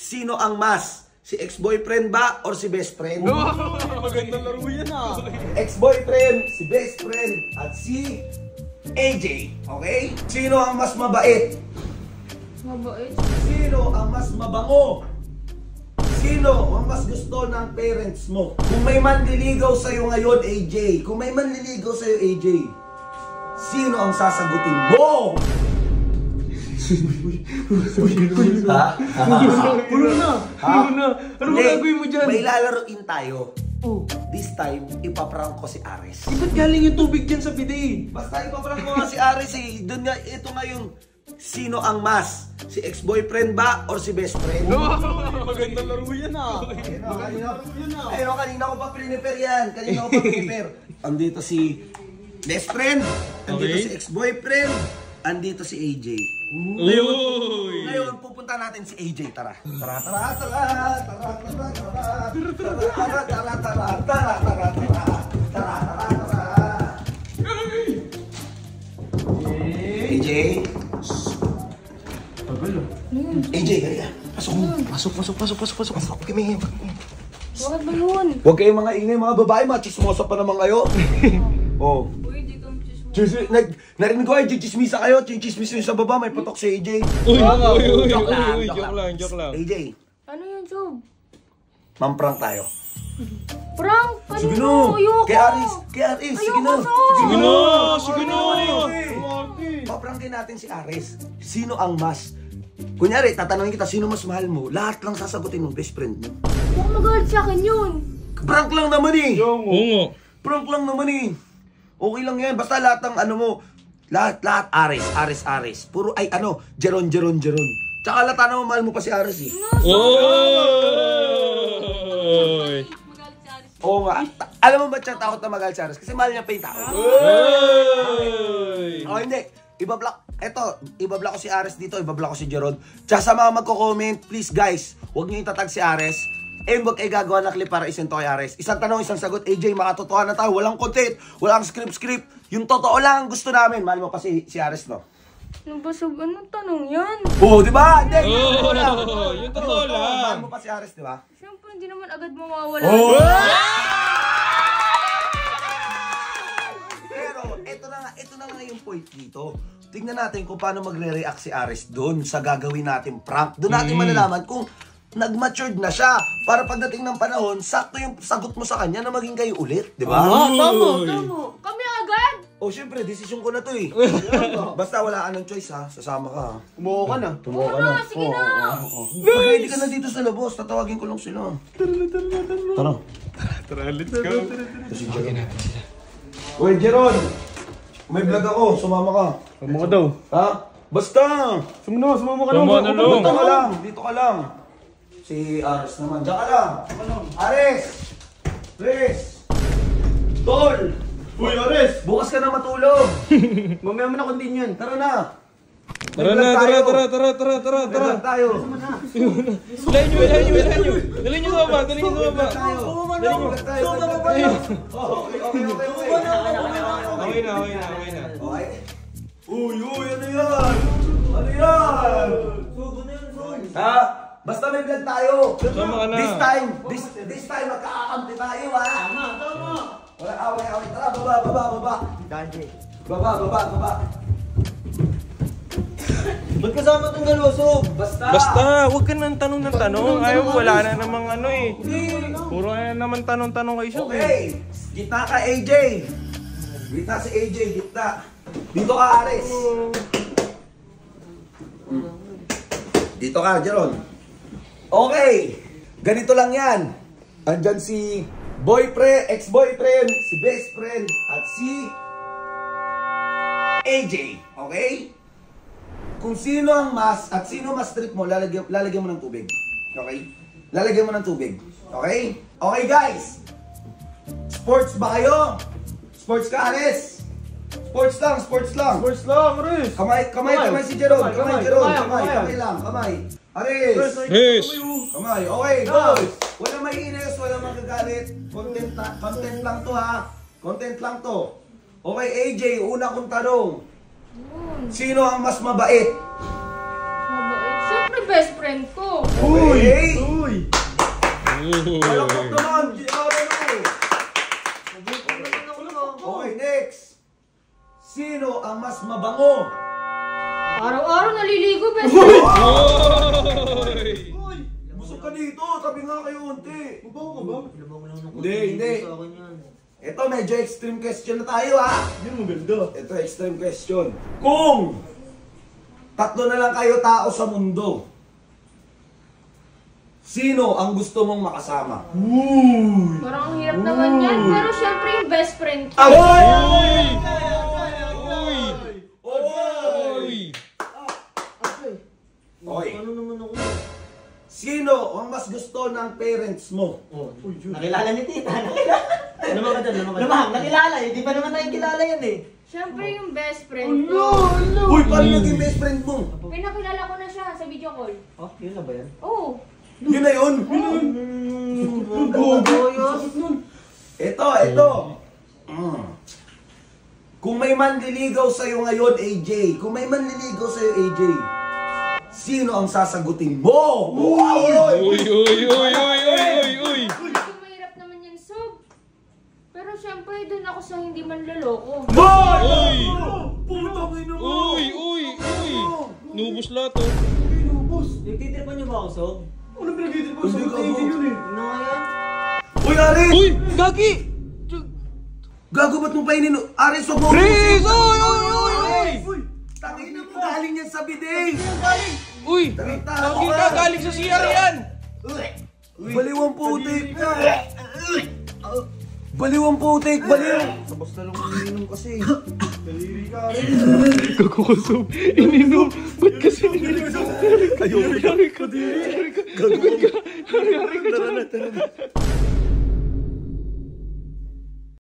Sino ang mas? Si ex-boyfriend ba or si best friend? Magandang laro yan ah. Ex-boyfriend, si best friend, at si AJ. Okay? Sino ang mas mabait? Mabait? Sino ang mas mabango? Sino ang mas gusto ng parents mo? Kung may manliligaw sa'yo ngayon, AJ. Kung may manliligaw sa'yo, AJ. Sino ang sasagutin mo? Ha? Pulo na. Ano Hindi, gagawin mo dyan? may lalaroin tayo. Oh. This time, ipaprank ko si Ares. Ba't galing yung tubig dyan sa bide? Basta ipaprank ko nga si Ares eh. Doon nga, ito nga yung sino ang mas? Si ex-boyfriend ba or si best friend? Magandang laro yan ah. Ayun, kanina ko pa prepare yan. Kanina ko pa prepare. Andito si best friend. Andito si ex-boyfriend. Andito si AJ. Ngayon, pupunta natin si AJ. Tara. Tara, tara, tara. Tara, tara, tara. Tara, tara, tara. Tara, tara, tara. Tara, tara, tara. AJ. AJ, halika. Pasok. Okay, may Bakit ba yun? huwag kayong mga ingay, mga babae. Mga chismosa pa naman kayo. Oh. Uy, di kami chismosa. Narinig ko ay chismisa kayo. Chismis yun sa baba. May putok si AJ. Joke lang. AJ, Ano yun, Sob? mamprank tayo. Prank? Sige Kanino? na. Ayoko. Kay Aris. Sige na. Sige na. Paprankin natin si Aris. Sino ang mas? Kunyari, tatanungin kita, sino mas mahal mo? Lahat lang sasagutin ng best friend mo. Huwag magalit sa akin yun. Prank lang naman eh. Oo. Prank lang naman eh. Okay lang yan. Basta lahat ng ano mo. Lahat. Aris. Puro ay ano, Jeron. Tsaka lata naman mahal mo pa si Aris eh. Oy. Magalit si Aris. Oo nga. Alam mo ba siya takot na magalit si Aris? Kasi mahal niya pa yung tao. Oy. Oh, hindi. Ibablock ko si Ares dito, ibablock ko si Jeron. Tsaka sa mga magko-comment, please guys, huwag niyo itatag si Ares. Huwag kayo gagawa na clip para isento kay Ares. Isang tanong, isang sagot, AJ, makatotohanan na tayo. Walang content, walang script. Yung totoo lang ang gusto namin. Mahal mo pa si Ares, no? Ano ba, Sob? Anong tanong yan? Oo, di ba? Hindi, yung totoo lang. Yung totoo lang. Mahal mo pa si Ares, di ba? Siyempre, hindi naman agad mawawala. Pero, ito na nga yung point dito. Tingnan natin kung paano magre-react si Ares doon sa gagawin natin prank. Doon natin malalaman kung nag-matured na siya. Para pagdating ng panahon, sakto yung sagot mo sa kanya na maging kayo ulit. Di ba? Tama. Kami agad? Oh, syempre, desisyon ko na to eh. Basta wala ka ng choice ha. Sasama ka ha. Umuha ka na. Tumuha ka Ano, na. sige na. Pag ready ka na dito sa labos, tatawagin ko lang sila. Tara. Tara, let's go. Uy, Jeron! May vlog ako, sumama ka. Sumama ka daw. Ha? Basta! Sumama ka Dito ka lang, dito ka lang. Si Ares naman, diyan ka lang. Ares! Please! Tol! Uy, Ares! Bukas ka na matulog. Mamaya mo na kundi yan. Tara na. Tara. May vlog tayo. Dali nyo sa baba. May vlog tayo. Okay na. Okay? Uy, ano yan? Ha? Basta may vlog tayo. Sama ka na. This time, magkakakampi tayo, ha? Tama. Wala away. Tara, baba. Baba. Ba't kasama itong dalawa, Sob? Basta, huwag ka nang tanong ng tanong. Ayaw, wala na namang ano eh. Puro na naman tanong-tanong kay Sob eh. Okay, gitna ka AJ. Gitna si AJ, gitna. Dito ka Ares. Dito ka, Jeron. Okay, ganito lang yan. Andyan si boyfriend, ex-boyfriend, si best friend, at si AJ. Okay? Kung sino ang mas at sino mas trip mo, lalagyan mo ng tubig. Okay? Lalagyan mo ng tubig. Okay? Okay guys! Sports ba kayo? Sports ka, Ares? Sports lang. Ares! Kamay si Jeron. Kamay lang. Ares! Yes! Kamay. Okay, go! Walang maiinis, walang magagalit. Content lang to ha. Content lang to. Okay, AJ, una kong tanong. Sino ang mas mabait? Mabait. Siyempre, best friend ko. Okay. Uy! Malapot naman. Okay, next. Sino ang mas mabango? Araw-araw naliligo, best friend. Uy! Busog ka dito. Sabi nga kayo unti. Mabaho ka ba? Hindi. Ito, medyo extreme question na tayo, ha? Yan maganda. Ito, extreme question. Kung tatlo na lang kayo tao sa mundo, sino ang gusto mong makasama? Parang ang hirap naman yan, pero syempre yung best friend ko. Uy! Uy! Uy! Okay. Ano naman ako? Sino ang mas gusto ng parents mo? Oh, Nakilala ni tita, nakilala. Naman ka dyan, naman ka dyan. Lumahang, nakilala. Hindi pa naman tayong kilala yan eh. Syempre yung best friend ko. Uy, paano naging best friend mo? Pinakilala ko na siya sa video call. Oh, yun na ba yan? Oo. Yun na yun. Ito. Kung may manliligaw sa'yo ngayon, AJ. Kung may manliligaw sa'yo, AJ. Sino ang sasagutin mo? Uy! Uy! Medyo mahirap naman yan, Sob. Pero syempre doon ako sa hindi manloloko. Uy! Putang ina mo! Uy! Nubos lahat oh. Nagtitripan niyo ba ako, Sob? Ano pinag-iitip mo? Hindi Sagot ka na mo. yun eh. Ano nga yan? Uy, Aris! Uy! Gagi! Gago ba't mo painin? Aris, wag mo! Freeze! Uy! Tangina mo, galing yan sa bidet! Uy! Gagi ka! Galing sa CR yan! Baliwang putik! Baliwang putik! Baliw! Basta lang umiinom kasi. Daliri ka. Kakukusog! Ininom! Ba't kasi ininom? Ayoko! Sorry ka! Sorry ka! Tara na!